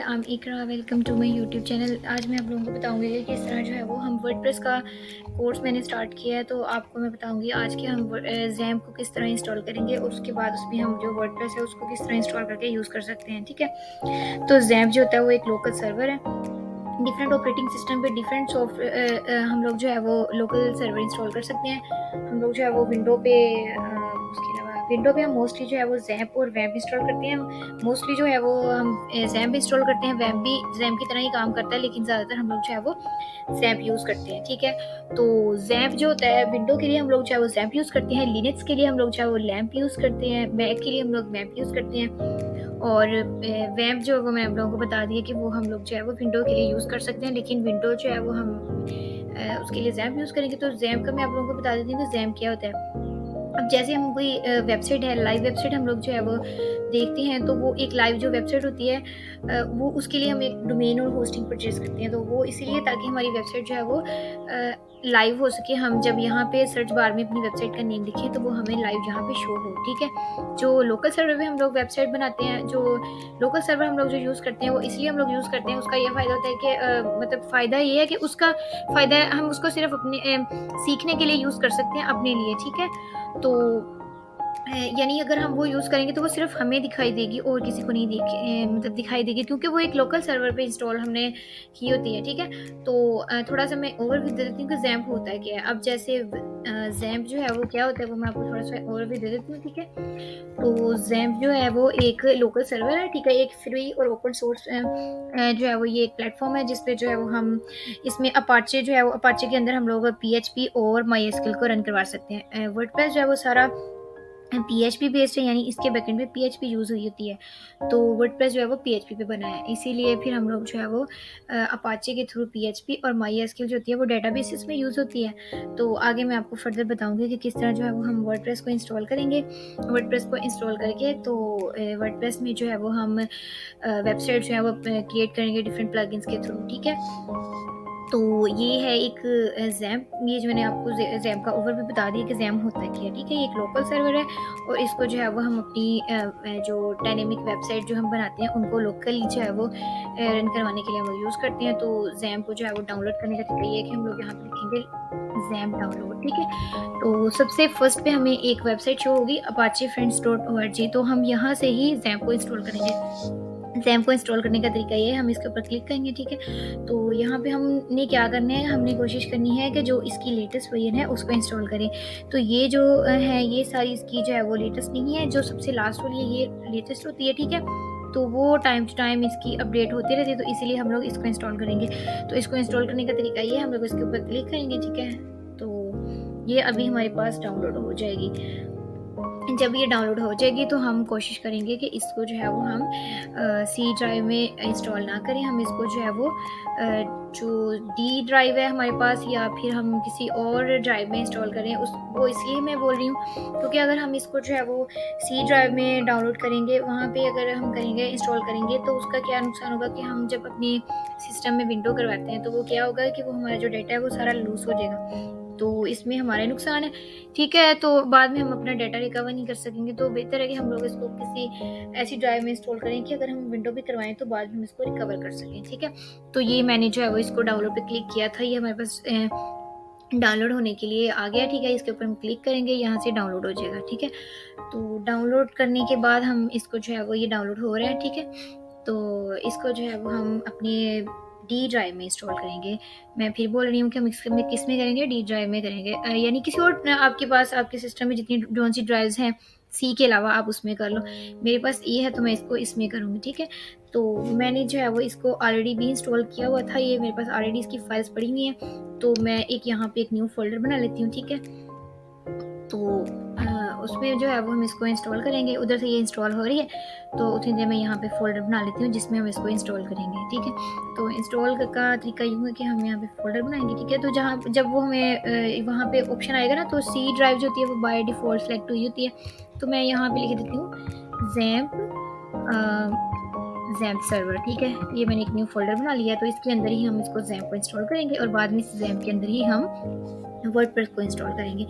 I am Iqra. Welcome to my YouTube channel. आज मैं आप लोगों को बताऊंगी कि किस तरह जो है वो हम वर्डप्रेस का कोर्स मैंने स्टार्ट किया है। तो आपको मैं बताऊंगी आज के हम जैम्प को किस तरह इंस्टॉल करेंगे और उसके बाद उसमें हम जो वर्डप्रेस है उसको किस तरह इंस्टॉल करके यूज़ कर सकते हैं। ठीक है, तो जैम्प जो होता है वो एक लोकल सर्वर है। डिफरेंट ऑपरेटिंग सिस्टम पे डिफरेंट हम लोग जो है वो लोकल सर्वर इंस्टॉल कर सकते हैं। हम लोग जो है वो विंडो पे उसके अलावा विंडो पे हम मोस्टली जो है वो जैम्प और वैम्प इंस्टॉल करते हैं। मोस्टली जो है वो हम जैम्प इंस्टॉल करते हैं। वैम्प भी जैम्प की तरह ही काम करता है, लेकिन ज़्यादातर हम लोग जो है वो जैम्प यूज़ करते हैं। ठीक है, तो जैम्प जो होता है विंडो के लिए हम लोग जो है वो जैम्प यूज़ करते हैं। लिनक्स के लिए हम लोग जो है वो लैम्प यूज़ करते हैं। मैक के लिए हम लोग वैम्प यूज़ करते हैं। और वैम्प जो है वो मैं आप लोगों को बता दिया कि वो हम लोग जो है वो विंडो के लिए यूज़ कर सकते हैं, लेकिन विंडो जो है वो हम उसके लिए जैम्प यूज़ करेंगे। तो जैम्प का मैं आप लोगों को बता देती हूँ कि जैम्प क्या होता है। अब जैसे हम कोई वेबसाइट है, लाइव वेबसाइट हम लोग जो है वो देखते हैं, तो वो एक लाइव जो वेबसाइट होती है वो उसके लिए हम एक डोमेन और होस्टिंग परचेज़ करते हैं। तो वो इसीलिए ताकि हमारी वेबसाइट जो है वो लाइव हो सके। हम जब यहाँ पे सर्च बार में अपनी वेबसाइट का नेम लिखें तो वो हमें लाइव यहाँ पे शो हो। ठीक है, जो लोकल सर्वर पे हम लोग वेबसाइट बनाते हैं, जो लोकल सर्वर हम लोग जो यूज़ करते हैं वो इसलिए हम लोग यूज़ करते हैं, उसका ये फ़ायदा होता है कि मतलब फ़ायदा ये है कि उसका फ़ायदा हम उसको सिर्फ़ अपने सीखने के लिए यूज़ कर सकते हैं अपने लिए। ठीक है, तो यानी अगर हम वो यूज़ करेंगे तो वो सिर्फ़ हमें दिखाई देगी और किसी को नहीं मतलब दिखाई देगी, क्योंकि वो एक लोकल सर्वर पे इंस्टॉल हमने की होती है। ठीक है, तो थोड़ा-सा मैं ओवरव्यू दे देती हूँ कि ज़ैम्प होता है क्या है। अब जैसे ज़ैम्प जो है वो क्या होता है वो मैं आपको थोड़ा-सा ओवरव्यू दे देती हूँ। ठीक है, तो ज़ैम्प जो है वो एक लोकल सर्वर है। ठीक है, एक फ्री और ओपन सोर्स जो है वो ये एक प्लेटफ़ॉर्म है जिस पे जो है वो हम इसमें अपाचे जो है वो अपाचे के अंदर हम लोग पीएचपी और माईएसक्यूएल को रन करवा सकते हैं। वर्डप्रेस जो है वो सारा पीएचपी बेस्ड है, यानी इसके बैकएंड पे पीएचपी यूज़ हुई होती है। तो वर्डप्रेस जो है वो पीएचपी पे बना है, इसीलिए फिर हम लोग जो है वो अपाचे के थ्रू पीएचपी और माईएसक्यूएल जो होती है वो डेटाबेसेस में यूज़ होती है। तो आगे मैं आपको फर्दर बताऊंगी कि किस तरह जो है वो हम वर्डप्रेस को इंस्टॉल करेंगे। वर्डप्रेस को इंस्टॉल करके तो वर्डप्रेस में जो है वो हम वेबसाइट जो है वो क्रिएट करेंगे डिफरेंट प्लगइन्स के थ्रू। ठीक है, तो ये है एक ज़ैम्प। ये जो मैंने आपको ज़ैम्प का ओवरव्यू बता दिया कि ज़ैम्प होता क्या है। ठीक है, ये एक लोकल सर्वर है और इसको जो है वो हम अपनी जो डायनेमिक वेबसाइट जो हम बनाते हैं उनको लोकली जो है वो रन करवाने के लिए हम लोग यूज़ करते हैं। तो ज़ैम्प को जो है वो डाउनलोड करने का तरीका ये है कि हम लोग यहाँ पे लिखेंगे ज़ैम्प डाउनलोड। ठीक है, तो सबसे फर्स्ट पे हमें एक वेबसाइट शो होगी apache friends.org। तो हम यहाँ से ही ज़ैम्प को इंस्टॉल करेंगे। ज़ैम्प को इंस्टॉल करने का तरीका ये है, हम इसके ऊपर क्लिक करेंगे। ठीक है, तो यहाँ पे हमने क्या करना है, हमने कोशिश करनी है कि जो इसकी लेटेस्ट वर्जन है उसको इंस्टॉल करें। तो ये जो है ये सारी इसकी जो है वो लेटेस्ट नहीं है, जो सबसे लास्ट वाली है ये लेटेस्ट होती है। ठीक है, तो वो टाइम टू टाइम इसकी अपडेट होती रहती है, तो इसीलिए हम लोग इसको इंस्टॉल करेंगे। तो इसको इंस्टॉल करने का तरीका ये है, हम लोग इसके ऊपर क्लिक करेंगे। ठीक है, तो ये अभी हमारे पास डाउनलोड हो जाएगी। जब ये डाउनलोड हो जाएगी तो हम कोशिश करेंगे कि इसको जो है वो हम सी ड्राइव में इंस्टॉल ना करें। हम इसको जो है वो जो डी ड्राइव है हमारे पास या फिर हम किसी और ड्राइव में इंस्टॉल करें। उस वो इसलिए मैं बोल रही हूँ क्योंकि अगर हम इसको जो है वो सी ड्राइव में डाउनलोड करेंगे, वहाँ पे अगर हम करेंगे इंस्टॉल करेंगे, तो उसका क्या नुकसान होगा कि हम जब अपने सिस्टम में विंडो करवाते हैं तो वो क्या होगा कि वो हमारा जो डेटा है वो सारा लूज़ हो जाएगा। तो इसमें हमारा नुकसान है। ठीक है, तो बाद में हम अपना डाटा रिकवर नहीं कर सकेंगे। तो बेहतर है कि हम लोग इसको किसी ऐसी ड्राइव में इंस्टॉल करें कि अगर हम विंडो भी करवाएं तो बाद में हम इसको रिकवर कर सकें। ठीक है, तो ये मैंने जो है वो इसको डाउनलोड पे क्लिक किया था, ये हमारे पास डाउनलोड होने के लिए आ गया। ठीक है, इसके ऊपर हम क्लिक करेंगे, यहाँ से डाउनलोड हो जाएगा। ठीक है, तो डाउनलोड करने के बाद हम इसको जो है वो ये डाउनलोड हो रहा है। ठीक है, तो इसको जो है वो हम अपने डी ड्राइव में इंस्टॉल करेंगे। मैं फिर बोल रही हूँ कि हम किस में करेंगे, डी ड्राइव में करेंगे। यानी किसी और आपके पास आपके सिस्टम में जितनी जौन सी ड्राइव्स हैं सी के अलावा आप उसमें कर लो। मेरे पास ये है तो मैं इसको इसमें करूँगी। ठीक है, तो मैंने जो है वो इसको ऑलरेडी भी इंस्टॉल किया हुआ था, ये मेरे पास ऑलरेडी इसकी फाइल्स पड़ी हुई हैं। तो मैं एक यहाँ पे एक न्यू फोल्डर बना लेती हूँ। ठीक है, तो उसमें जो है वो हम इसको इंस्टॉल करेंगे। उधर से ये इंस्टॉल हो रही है तो उतनी देर में यहाँ पे फ़ोल्डर बना लेती हूँ जिसमें हम इसको इंस्टॉल करेंगे। ठीक है, तो इंस्टॉल का तरीका यूँ है कि हम यहाँ पे फ़ोल्डर बनाएंगे। ठीक है, तो जहाँ जब वो हमें वहाँ पे ऑप्शन आएगा ना, तो सी ड्राइव जो होती है वो बाय डिफ़ॉल्ट सेलेक्ट हुई होती है। तो मैं यहाँ पे लिख देती हूँ ज़ैम्प सर्वर। ठीक है, ये मैंने एक न्यू फ़ोल्डर बना लिया, तो इसके अंदर ही हम इसको ज़ैम्प को इंस्टॉल करेंगे और बाद में इस ज़ैम्प के अंदर ही हम वर्डप्रेस को इंस्टॉल करेंगे।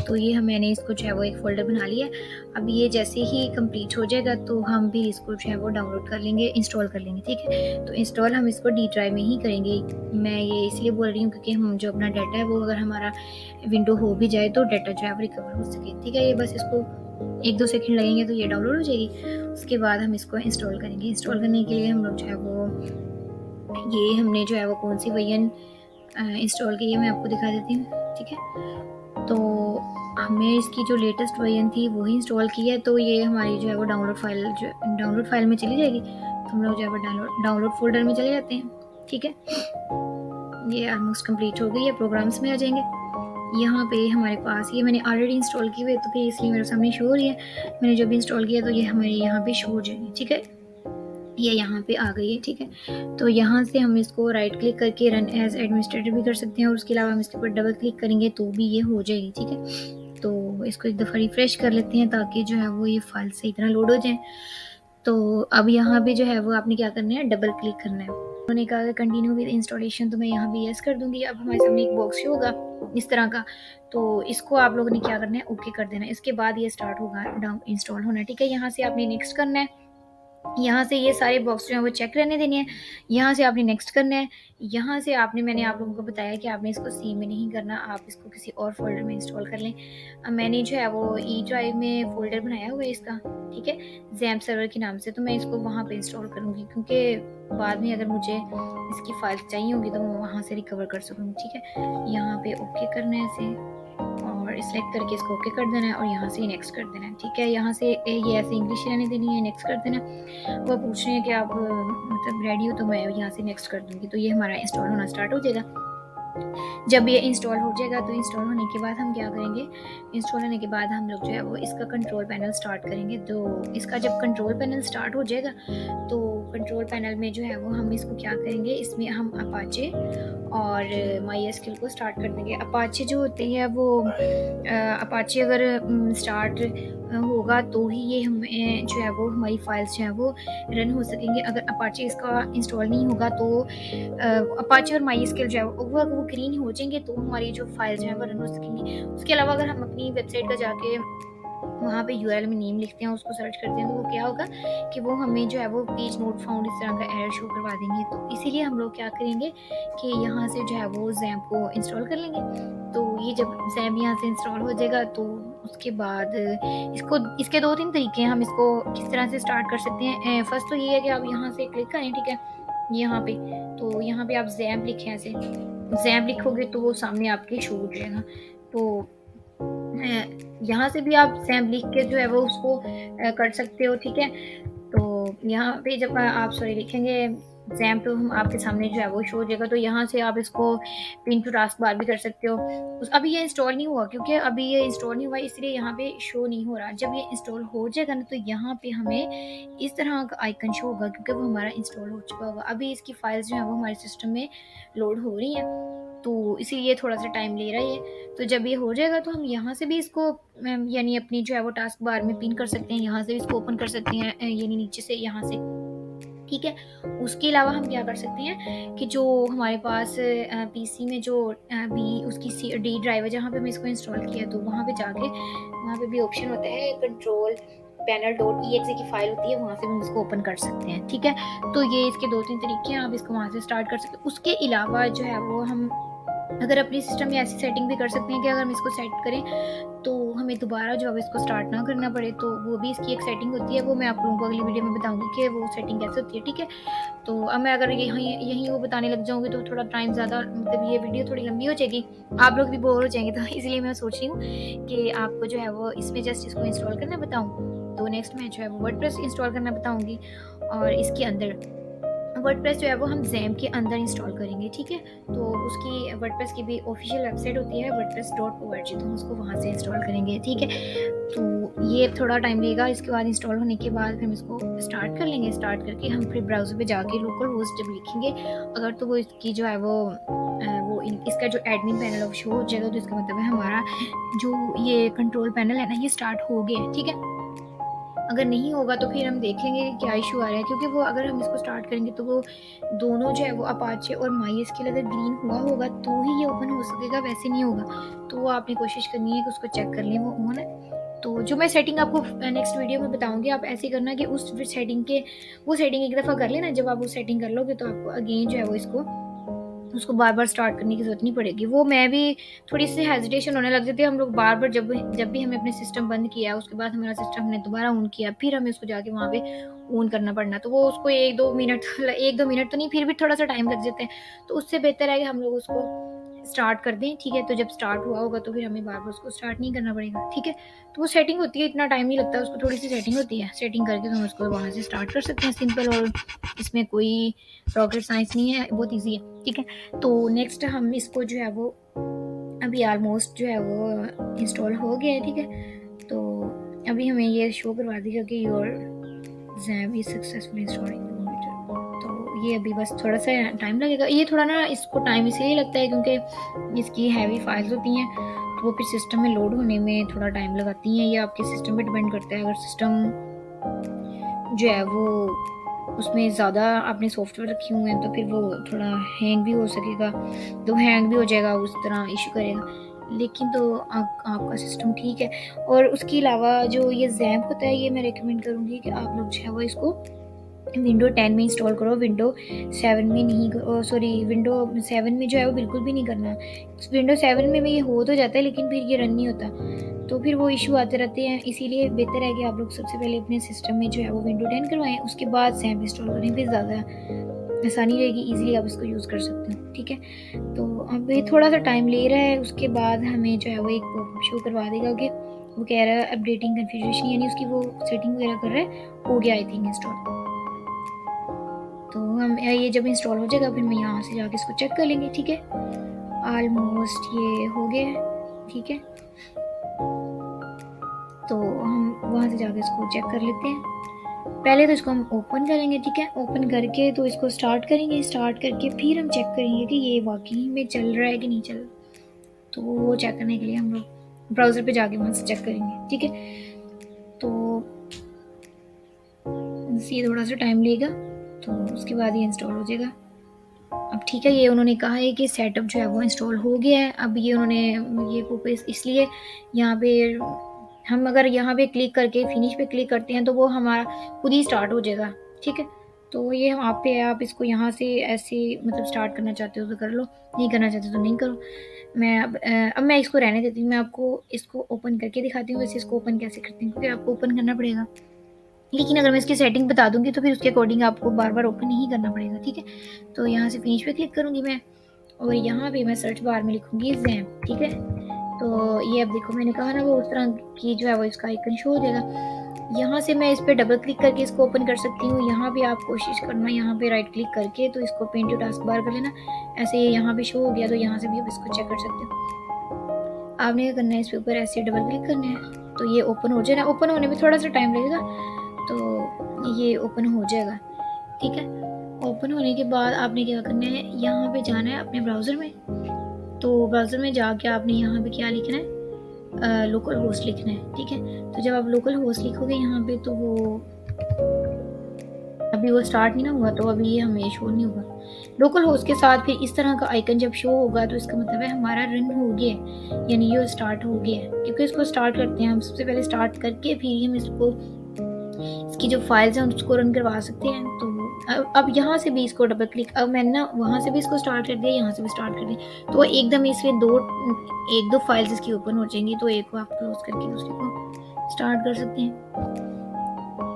तो ये मैंने इसको जो है वो एक फ़ोल्डर बना लिया है। अब ये जैसे ही कंप्लीट हो जाएगा तो हम भी इसको जो है वो डाउनलोड कर लेंगे, इंस्टॉल कर लेंगे, ठीक है। तो इंस्टॉल हम इसको डी ड्राइव में ही करेंगे। मैं ये इसलिए बोल रही हूँ क्योंकि हम जो अपना डाटा है वो अगर हमारा विंडो हो भी जाए तो डाटा जो है वो रिकवर हो सके, ठीक है। ये बस इसको 1-2 सेकंड लगेंगे तो ये डाउनलोड हो जाएगी। उसके बाद हम इसको इंस्टॉल करेंगे। इंस्टॉल करने के लिए हम लोग जो है वो ये हमने जो है वो कौन सी वर्जन इंस्टॉल की है मैं आपको दिखा देती हूँ, ठीक है। तो हमने इसकी जो लेटेस्ट वर्जन थी वही इंस्टॉल की है, तो ये हमारी जो है वो डाउनलोड फाइल में चली जाएगी। तो हम लोग जो है वो डाउनलोड फोल्डर में चले जाते हैं, ठीक है। ये ऑलमोस्ट कंप्लीट हो गई है, प्रोग्राम्स में आ जाएंगे। यहाँ पे हमारे पास ये मैंने ऑलरेडी इंस्टॉल की हुई है तो फिर इसलिए मेरे सामने शो हो रही है। मैंने जब भी इंस्टॉल किया तो ये हमारे यहाँ पे शो हो जाएगी, ठीक है। ये यहाँ पे आ गई है, ठीक है। तो यहाँ से हम इसको राइट क्लिक करके रन एज एडमिनिस्ट्रेटर भी कर सकते हैं और उसके अलावा हम इसके ऊपर डबल क्लिक करेंगे तो भी ये हो जाएगी, ठीक है। तो इसको एक दफ़ा रिफ्रेश कर लेते हैं ताकि जो है वो ये फाइल सही तरह लोड हो जाए। तो अब यहाँ पे जो है वो आपने क्या करना है, डबल क्लिक करना है। उन्होंने कहा कंटिन्यू विद इंस्टॉलेशन, तो मैं यहाँ भी यस कर दूंगी। अब हमारे सामने एक बॉक्स होगा इस तरह का, तो इसको आप लोगों ने क्या करना है, ओके कर देना है। इसके बाद ये स्टार्ट होगा डाउन इंस्टॉल होना, ठीक है। यहाँ से आपने नेक्स्ट करना है। यहाँ से ये सारे बॉक्स जो हैं वो चेक रहने देने हैं। यहाँ से आपने नेक्स्ट करना है। यहाँ से आपने मैंने आप लोगों को बताया कि आपने इसको सी में नहीं करना, आप इसको किसी और फोल्डर में इंस्टॉल कर लें। मैंने जो है वो ई ड्राइव में फ़ोल्डर बनाया हुआ है इसका, ठीक है, जैम्प सर्वर के नाम से। तो मैं इसको वहाँ पे इंस्टॉल करूँगी क्योंकि बाद में अगर मुझे इसकी फ़ाइल चाहिए होगी तो मैं वहाँ से रिकवर कर सकूँगी, ठीक है। यहाँ पे ओके करना है इसे और सिलेक्ट करके इसको ओके कर देना है और यहाँ से नेक्स्ट कर देना है, ठीक है। यहाँ से ये ऐसे इंग्लिश रहने देनी है, नेक्स्ट कर देना। वो पूछ रहे हैं कि आप मतलब रेडी हो, तो मैं यहाँ से नेक्स्ट कर दूँगी। तो ये हमारा इंस्टॉल होना स्टार्ट हो जाएगा। जब ये इंस्टॉल हो जाएगा तो इंस्टॉल होने के बाद हम क्या करेंगे, इंस्टॉल होने के बाद हम लोग जो है वो इसका कंट्रोल पैनल स्टार्ट करेंगे। तो इसका जब कंट्रोल पैनल स्टार्ट हो जाएगा तो कंट्रोल पैनल में जो है वो हम इसको क्या करेंगे, इसमें हम अपाचे और माईएसक्यूएल को स्टार्ट कर देंगे। अपाचे जो होते हैं वो अपाचे अगर स्टार्ट होगा तो ही ये हमें जो है वो हमारी फाइल्स जो है वो रन हो सकेंगे। अगर अपाचे इसका इंस्टॉल नहीं होगा तो अपाचे और माईएसक्यूएल जो है वो ग्रीन हो जाएंगे तो हमारी जो फाइल्स जो है वो रन हो सकेंगी। उसके अलावा अगर हम अपनी वेबसाइट का जाके वहाँ पे यूआरएल में नेम लिखते हैं, उसको सर्च करते हैं, तो वो क्या होगा कि वो हमें जो है वो पेज नोट फाउंड इस तरह का एरर शो करवा देंगे। तो इसीलिए हम लोग क्या करेंगे कि यहाँ से जो है वो जैम्प को इंस्टॉल कर लेंगे। तो ये जब जैम्प यहाँ से इंस्टॉल हो जाएगा तो उसके बाद इसके 2-3 तरीके हैं हम इसको किस तरह से स्टार्ट कर सकते हैं। फर्स्ट तो ये है कि आप यहाँ से क्लिक करें, ठीक है, यहाँ पे। तो यहाँ पे आप जैम्प लिखें, ऐसे जैम्प लिखोगे तो वो सामने आपके शो हो जाएगा। तो यहाँ से भी आप जैम्प लिख के जो है वो उसको कर सकते हो, ठीक है। तो यहाँ पे जब आप लिखेंगे जैम्प तो हम आपके सामने जो है वो शो हो जाएगा। तो यहाँ से आप इसको पिन टू टास्क बार भी कर सकते हो। अभी ये इंस्टॉल नहीं हुआ क्योंकि अभी ये इंस्टॉल नहीं हुआ इसलिए यहाँ पे शो नहीं हो रहा। जब ये इंस्टॉल हो जाएगा ना तो यहाँ पे हमें इस तरह का आइकन शो होगा क्योंकि वो हमारा इंस्टॉल हो चुका होगा। अभी इसकी फाइल्स जो है वो हमारे सिस्टम में लोड हो रही हैं तो इसीलिए थोड़ा सा टाइम ले रहा है ये। तो जब ये हो जाएगा तो हम यहाँ से भी इसको यानी अपनी जो है वो टास्क बार में पिन कर सकते हैं, यहाँ से भी इसको ओपन कर सकते हैं यानी नीचे से यहाँ से, ठीक है। उसके अलावा हम क्या कर सकते हैं कि जो हमारे पास पीसी में जो भी उसकी डी ड्राइव है जहाँ पे मैं इसको इंस्टॉल किया तो वहाँ पे जाके वहाँ पे भी ऑप्शन होता है कंट्रोल पैनल .exe की फाइल होती है, वहाँ से हम इसको ओपन कर सकते हैं, ठीक है। तो ये इसके 2-3 तरीके हैं, आप इसको वहाँ से स्टार्ट कर सकते हैं। उसके अलावा जो है वो हम अगर अपने सिस्टम में ऐसी सेटिंग भी कर सकते हैं कि अगर हम इसको सेट करें तो हमें दोबारा जो है इसको स्टार्ट ना करना पड़े। तो वो भी इसकी एक सेटिंग होती है, वो मैं आप लोगों को अगली वीडियो में बताऊंगी कि वो सेटिंग कैसे होती है, ठीक है। तो अब मैं अगर यहीं वो बताने लग जाऊंगी तो थोड़ा टाइम ज़्यादा मतलब ये वीडियो थोड़ी लंबी हो जाएगी, आप लोग भी बोर हो जाएंगे। तो इसलिए मैं सोच रही हूँ कि आपको जो है वो इसमें जस्ट इसको इंस्टॉल करना बताऊँ। तो नेक्स्ट मैं जो है वो वर्डप्रेस इंस्टॉल करना बताऊँगी और इसके अंदर वर्डप्रेस जो है वो हम जैम्प के अंदर इंस्टॉल करेंगे, ठीक है। तो उसकी वर्डप्रेस की भी ऑफिशियल वेबसाइट होती है wordpress.org, तो हम उसको वहाँ से इंस्टॉल करेंगे, ठीक है। तो ये थोड़ा टाइम लेगा, इसके बाद इंस्टॉल होने के बाद फिर हम इसको स्टार्ट कर लेंगे। स्टार्ट करके हम फिर ब्राउज़र पे जाके लोकल होस्ट जब लिखेंगे अगर तो वो इसकी जो है वो इसका जो एडमिन पैनल ऑफ शो हो जाएगा तो इसका मतलब है हमारा जो ये कंट्रोल पैनल है ना ये स्टार्ट हो गया है, ठीक है। अगर नहीं होगा तो फिर हम देख लेंगे कि क्या इशू आ रहा है, क्योंकि वो अगर हम इसको स्टार्ट करेंगे तो वो दोनों जो है वो अपाचे और माईएसक्यूएल अगर ग्रीन हुआ होगा तो ही ये ओपन हो सकेगा, वैसे नहीं होगा। तो वो आपने कोशिश करनी है कि उसको चेक कर लें वो ऑन है। तो जो मैं सेटिंग आपको नेक्स्ट वीडियो में बताऊंगी, आप ऐसे करना कि उस सेटिंग के वो सेटिंग एक दफ़ा कर लेना। जब आप वो सेटिंग कर लोगे तो आपको अगेन जो है वो उसको बार बार स्टार्ट करने की ज़रूरत नहीं पड़ेगी। वो मैं भी थोड़ी सी हेजिटेशन होने लग जाती है। हम लोग बार बार जब भी हमें अपने सिस्टम बंद किया, उसके बाद हमारा सिस्टम हमने दोबारा ऑन किया, फिर हमें उसको जाके वहाँ पे ऑन करना पड़ना, तो वो उसको 1-2 मिनट तो नहीं, फिर भी थोड़ा सा टाइम लग जाता है। तो उससे बेहतर है कि हम लोग उसको स्टार्ट कर दें, ठीक है। तो जब स्टार्ट हुआ होगा तो फिर हमें बार बार उसको स्टार्ट नहीं करना पड़ेगा, ठीक है। तो वो सेटिंग होती है, इतना टाइम नहीं लगता, उसको थोड़ी सी सेटिंग होती है। सेटिंग करके तो हम उसको वहाँ से स्टार्ट कर सकते हैं, सिंपल, और इसमें कोई रॉकेट साइंस नहीं है, बहुत ईजी है, ठीक है। तो नेक्स्ट हम इसको जो है वो अभी ऑलमोस्ट जो है वो इंस्टॉल हो गया है, ठीक है। तो अभी हमें ये शो करवा देगा कि your ज़ैम is successfully installing computer. तो ये अभी बस थोड़ा सा टाइम लगेगा। ये थोड़ा ना इसको टाइम इसलिए लगता है क्योंकि इसकी हैवी फाइल्स होती हैं, तो वो फिर सिस्टम में लोड होने में थोड़ा टाइम लगाती हैं। ये आपके सिस्टम पे डिपेंड करता है। अगर सिस्टम जो है वो उसमें ज़्यादा आपने सॉफ्टवेयर रखे हुए हैं तो फिर वो थोड़ा हैंग भी हो सकेगा, तो हैंग भी हो जाएगा, उस तरह इशू करेगा। लेकिन तो आपका सिस्टम ठीक है। और उसके अलावा जो ये ज़ैम्प होता है, ये मैं रिकमेंड करूँगी कि आप लोग जो है वो इसको विंडो 10 में इंस्टॉल करो, विंडो 7 में नहीं, सॉरी विंडो 7 में जो है वो बिल्कुल भी नहीं करना। विंडो 7 में भी ये हो तो जाता है लेकिन फिर ये रन नहीं होता, तो फिर वो इशू आते रहते हैं। इसीलिए बेहतर है कि आप लोग सबसे पहले अपने सिस्टम में जो है वो विंडो 10 करवाएं, उसके बाद ज़ैम्प इंस्टॉल करें, फिर ज़्यादा आसानी रहेगी, ईजिली आप इसको यूज़ कर सकते हो, ठीक है। तो अब ये थोड़ा सा टाइम ले रहा है, उसके बाद हमें जो है वो एक पॉपअप शो करवा देगा कि वो कह रहा है अपडेटिंग कन्फिगरेशन, यानी उसकी वो सेटिंग वगैरह कर रहा है, हो गया आई थिंक इंस्टॉल। तो हम ये जब इंस्टॉल हो जाएगा फिर मैं यहाँ से जाके इसको चेक कर लेंगे, ठीक है। ऑलमोस्ट ये हो गया है, ठीक है। तो हम वहाँ से जाके इसको चेक कर लेते हैं। पहले तो इसको हम ओपन करेंगे, ठीक है। ओपन करके तो इसको स्टार्ट करेंगे, स्टार्ट करके फिर हम चेक करेंगे कि ये वाकई में चल रहा है कि नहीं चल रहा। तो वो चेक करने के लिए हम लोग ब्राउज़र पे जाके वहाँ से चेक करेंगे, ठीक है। तो ये थोड़ा सा टाइम लेगा, तो उसके बाद ये इंस्टॉल हो जाएगा। अब ठीक है, ये उन्होंने कहा है कि सेटअप जो है वो इंस्टॉल हो गया है। अब ये उन्होंने ये पॉपअप इसलिए यहाँ पे हम अगर यहाँ पे क्लिक करके फिनिश पे क्लिक करते हैं तो वो हमारा खुद ही स्टार्ट हो जाएगा, ठीक है। तो ये हम आप पे है, आप इसको यहाँ से ऐसे मतलब स्टार्ट करना चाहते हो तो कर लो, नहीं करना चाहते तो नहीं करो। मैं अब मैं इसको रहने देती हूँ। मैं आपको इसको ओपन करके दिखाती हूँ, वैसे इसको ओपन कैसे करती हूँ, क्योंकि आपको ओपन करना पड़ेगा। लेकिन अगर मैं इसकी सेटिंग बता दूंगी तो फिर उसके अकॉर्डिंग आपको बार बार ओपन नहीं करना पड़ेगा, ठीक है। तो यहाँ से फिनिश पे क्लिक करूँगी मैं, और यहाँ पे मैं सर्च बार में लिखूँगी ज़ैम्प, ठीक है। तो ये अब देखो मैंने कहा ना वो उस तरह की जो है वो इसका आइकन शो हो जाएगा। यहाँ से मैं इस पर डबल क्लिक करके इसको ओपन कर सकती हूँ। यहाँ पे आप कोशिश करना यहाँ पे राइट क्लिक करके तो इसको पेन टू टास्क बार कर लेना। ऐसे यहाँ पे शो हो गया तो यहाँ से भी आप इसको चेक कर सकते हो। आपने क्या करना है, इस पे ऊपर ऐसे डबल क्लिक करना है तो ये ओपन हो जाएगा। ओपन होने में थोड़ा सा टाइम लगेगा, तो ये ओपन हो जाएगा, ठीक है। ओपन होने के बाद आपने क्या करना है, यहाँ पे जाना है अपने ब्राउज़र में। तो ब्राउज़र में जाके आपने यहाँ पे क्या लिखना है, लोकल होस्ट लिखना है, ठीक है। तो जब आप लोकल होस्ट लिखोगे यहाँ पे तो वो अभी वो स्टार्ट नहीं ना हुआ, तो अभी ये हमें शो नहीं होगा। लोकल होस्ट के साथ फिर इस तरह का आइकन जब शो होगा तो इसका मतलब है हमारा रन हो गया है, यानी ये स्टार्ट हो गया है। क्योंकि इसको स्टार्ट करते हैं हम सबसे पहले, स्टार्ट करके फिर हम इसको इसकी जो फाइल्स हैं उसको रन करवा सकते हैं। तो अब यहाँ से भी इसको डबल क्लिक, अब मैंने ना वहाँ से भी इसको स्टार्ट कर दिया, यहाँ से भी स्टार्ट कर दिया, तो एकदम इसमें एक दो फाइल्स इसकी ओपन हो जाएंगी। तो एक को आप क्लोज करके दूसरे को स्टार्ट कर सकते हैं।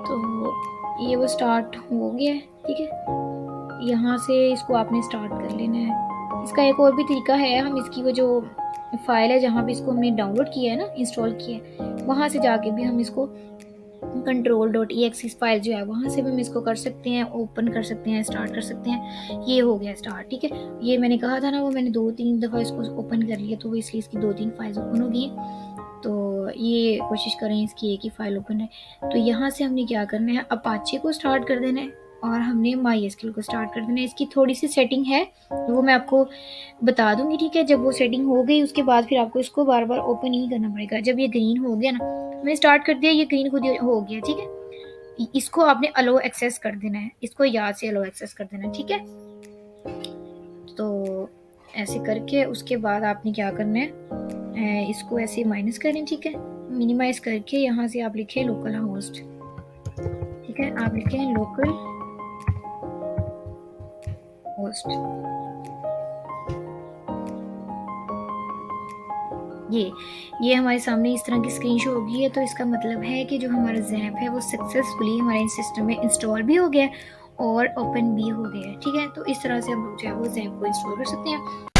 तो ये वो स्टार्ट हो गया है, ठीक है। यहाँ से इसको आपने स्टार्ट कर लेना है। इसका एक और भी तरीका है, हम इसकी वो जो फाइल है जहाँ भी इसको हमने डाउनलोड किया है ना, इंस्टॉल किया है, वहाँ से जाके भी हम इसको control.exe फाइल जो है वहाँ से भी हम इसको कर सकते हैं, ओपन कर सकते हैं, स्टार्ट कर सकते हैं। ये हो गया स्टार्ट, ठीक है। ये मैंने कहा था ना, वो मैंने 2-3 दफ़ा इसको ओपन कर लिया, तो वो इसलिए इसकी 2-3 फाइल्स ओपन हो गई। तो ये कोशिश करें इसकी एक ही फाइल ओपन है। तो यहाँ से हमने क्या करना है, अपाचे को स्टार्ट कर देना है और हमने माईएसक्यूएल को स्टार्ट कर देना है। इसकी थोड़ी सी सेटिंग है, वो मैं आपको बता दूंगी, ठीक है। जब वो सेटिंग हो गई उसके बाद फिर आपको इसको बार बार ओपन नहीं करना पड़ेगा। जब ये ग्रीन हो गया ना, मैंने स्टार्ट कर दिया, ये ग्रीन खुद ही हो गया, ठीक है। इसको आपने अलो एक्सेस कर देना है, इसको याद से अलो एक्सेस कर देना है, ठीक है। तो ऐसे करके उसके बाद आपने क्या करना है, इसको ऐसे माइनस करें, ठीक है। मिनिमाइज करके यहाँ से आप लिखें लोकल होस्ट, ठीक है, आप लिखें लोकल होस्ट। ये हमारे सामने इस तरह की स्क्रीन शो होगी है। तो इसका मतलब है कि जो हमारा ज़ैम्प है वो सक्सेसफुली हमारे सिस्टम में इंस्टॉल भी हो गया है और ओपन भी हो गया है, ठीक है। तो इस तरह से हम लोग जो है वो ज़ैम्प को इंस्टॉल कर सकते हैं।